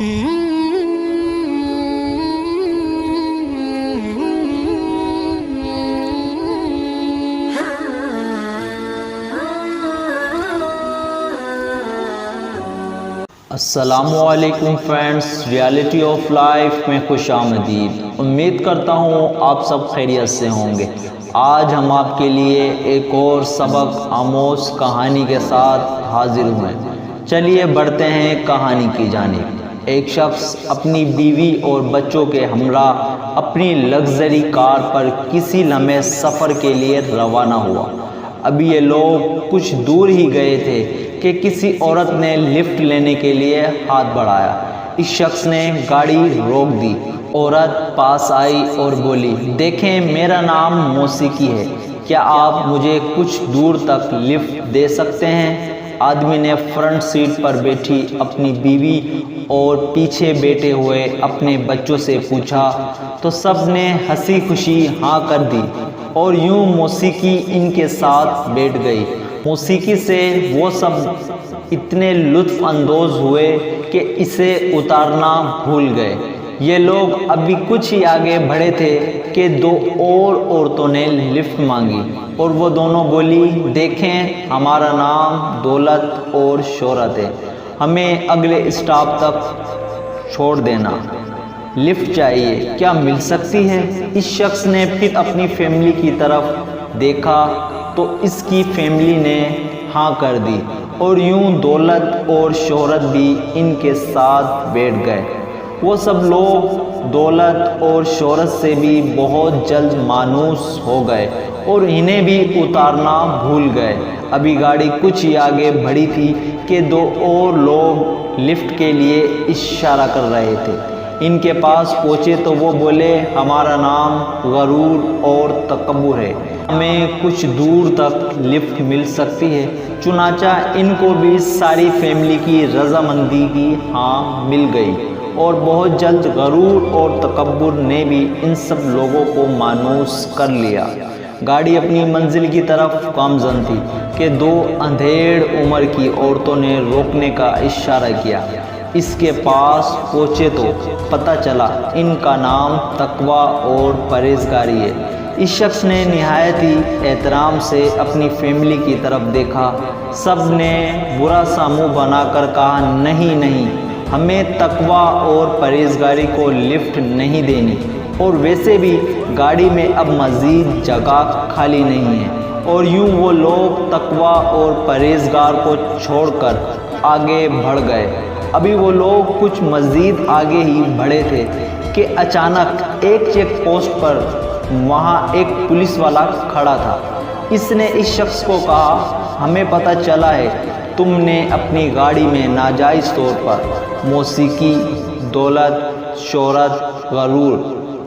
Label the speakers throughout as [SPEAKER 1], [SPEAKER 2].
[SPEAKER 1] السلام علیکم friends, reality of life میں خوش آمدید۔ امید کرتا ہوں آپ سب خیریت سے ہوں گے۔ آج ہم آپ کے لیے ایک اور سبق آموز کہانی کے ساتھ حاضر ہوئے۔ چلیے بڑھتے ہیں کہانی کی جانب۔ ایک شخص اپنی بیوی اور بچوں کے ہمراہ اپنی لگژری کار پر کسی لمحے سفر کے لیے روانہ ہوا۔ ابھی یہ لوگ کچھ دور ہی گئے تھے کہ کسی عورت نے لفٹ لینے کے لیے ہاتھ بڑھایا۔ اس شخص نے گاڑی روک دی۔ عورت پاس آئی اور بولی، دیکھیں میرا نام موسیقی ہے، کیا آپ مجھے کچھ دور تک لفٹ دے سکتے ہیں؟ آدمی نے فرنٹ سیٹ پر بیٹھی اپنی بیوی اور پیچھے بیٹھے ہوئے اپنے بچوں سے پوچھا تو سب نے ہنسی خوشی ہاں کر دی اور یوں موسیقی ان کے ساتھ بیٹھ گئی۔ موسیقی سے وہ سب اتنے لطف اندوز ہوئے کہ اسے اتارنا بھول گئے۔ یہ لوگ ابھی کچھ ہی آگے بڑھے تھے کہ دو اور عورتوں نے لفٹ مانگی اور وہ دونوں بولی، دیکھیں ہمارا نام دولت اور شہرت ہے، ہمیں اگلے اسٹاپ تک چھوڑ دینا، لفٹ چاہیے، کیا مل سکتی ہے؟ اس شخص نے پھر اپنی فیملی کی طرف دیکھا تو اس کی فیملی نے ہاں کر دی اور یوں دولت اور شہرت بھی ان کے ساتھ بیٹھ گئے۔ وہ سب لوگ دولت اور شہرت سے بھی بہت جلد مانوس ہو گئے اور انہیں بھی اتارنا بھول گئے۔ ابھی گاڑی کچھ ہی آگے بڑھی تھی کہ دو اور لوگ لفٹ کے لیے اشارہ کر رہے تھے۔ ان کے پاس پہنچے تو وہ بولے، ہمارا نام غرور اور تکبر ہے، ہمیں کچھ دور تک لفٹ مل سکتی ہے؟ چنانچہ ان کو بھی ساری فیملی کی رضامندی کی ہاں مل گئی اور بہت جلد غرور اور تکبر نے بھی ان سب لوگوں کو مانوس کر لیا۔ گاڑی اپنی منزل کی طرف گامزن تھی کہ دو اندھیڑ عمر کی عورتوں نے روکنے کا اشارہ کیا۔ اس کے پاس پہنچے تو پتہ چلا ان کا نام تقوی اور پرہیزگاری ہے۔ اس شخص نے نہایت ہی احترام سے اپنی فیملی کی طرف دیکھا۔ سب نے برا سا منہ بنا کر کہا، نہیں نہیں، ہمیں تقوی اور پرہیزگاری کو لفٹ نہیں دینی، اور ویسے بھی گاڑی میں اب مزید جگہ خالی نہیں ہے۔ اور یوں وہ لوگ تقوی اور پرہیزگار کو چھوڑ کر آگے بڑھ گئے۔ ابھی وہ لوگ کچھ مزید آگے ہی بڑھے تھے کہ اچانک ایک چیک پوسٹ پر وہاں ایک پولیس والا کھڑا تھا۔ اس نے اس شخص کو کہا، ہمیں پتہ چلا ہے تم نے اپنی گاڑی میں ناجائز طور پر موسیقی، دولت، شہرت، غرور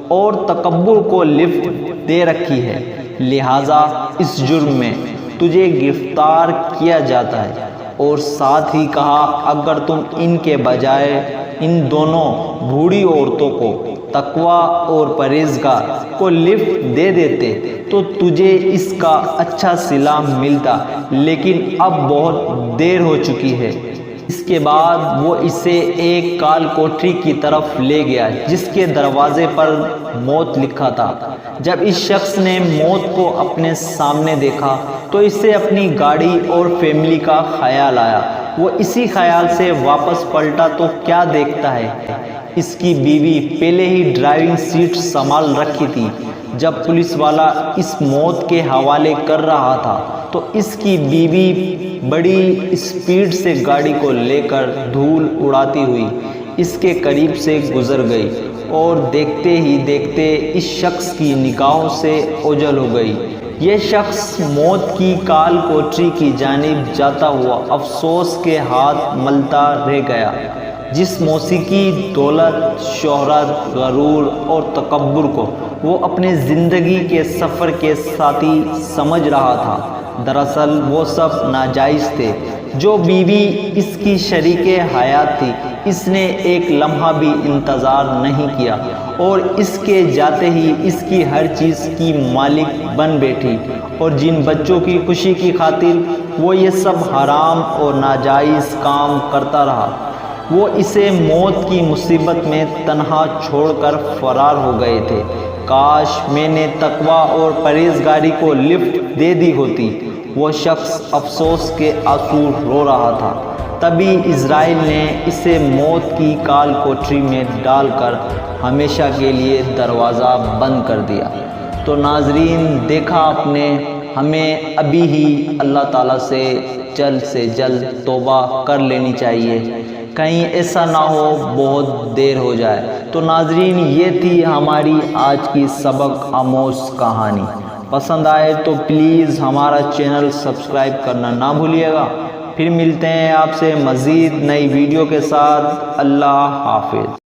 [SPEAKER 1] اور تکبر کو لفٹ دے رکھی ہے، لہٰذا اس جرم میں تجھے گرفتار کیا جاتا ہے۔ اور ساتھ ہی کہا، اگر تم ان کے بجائے ان دونوں بوڑھی عورتوں کو، تقوی اور پرہیزگار کو لفٹ دے دیتے تو تجھے اس کا اچھا صلہ ملتا، لیکن اب بہت دیر ہو چکی ہے۔ اس کے بعد وہ اسے ایک کال کوٹری کی طرف لے گیا جس کے دروازے پر موت لکھا تھا۔ جب اس شخص نے موت کو اپنے سامنے دیکھا تو اسے اپنی گاڑی اور فیملی کا خیال آیا۔ وہ اسی خیال سے واپس پلٹا تو کیا دیکھتا ہے، اس کی بیوی پہلے ہی ڈرائیونگ سیٹ سنبھال رکھی تھی۔ جب پولیس والا اس موت کے حوالے کر رہا تھا تو اس کی بیوی بڑی اسپیڈ سے گاڑی کو لے کر دھول اڑاتی ہوئی اس کے قریب سے گزر گئی اور دیکھتے ہی دیکھتے اس شخص کی نگاہوں سے اوجھل ہو گئی۔ یہ شخص موت کی کال کوٹری کی جانب جاتا ہوا افسوس کے ہاتھ ملتا رہ گیا۔ جس موسیقی، دولت، شہرت، غرور اور تکبر کو وہ اپنی زندگی کے سفر کے ساتھی سمجھ رہا تھا، دراصل وہ سب ناجائز تھے۔ جو بیوی اس کی شریک حیات تھی، اس نے ایک لمحہ بھی انتظار نہیں کیا اور اس کے جاتے ہی اس کی ہر چیز کی مالک بن بیٹھی، اور جن بچوں کی خوشی کی خاطر وہ یہ سب حرام اور ناجائز کام کرتا رہا، وہ اسے موت کی مصیبت میں تنہا چھوڑ کر فرار ہو گئے تھے۔ کاش میں نے تقویٰ اور پرہیزگاری کو لفٹ دے دی ہوتی۔ وہ شخص افسوس کے آنسو رو رہا تھا۔ تبھی اسرائیل نے اسے موت کی کال کوٹری میں ڈال کر ہمیشہ کے لیے دروازہ بند کر دیا۔ تو ناظرین، دیکھا آپ نے، ہمیں ابھی ہی اللہ تعالیٰ سے جلد توبہ کر لینی چاہیے، کہیں ایسا نہ ہو بہت دیر ہو جائے۔ تو ناظرین، یہ تھی ہماری آج کی سبق آموز کہانی۔ پسند آئے تو پلیز ہمارا چینل سبسکرائب کرنا نہ بھولیے گا۔ پھر ملتے ہیں آپ سے مزید نئی ویڈیو کے ساتھ۔ اللہ حافظ۔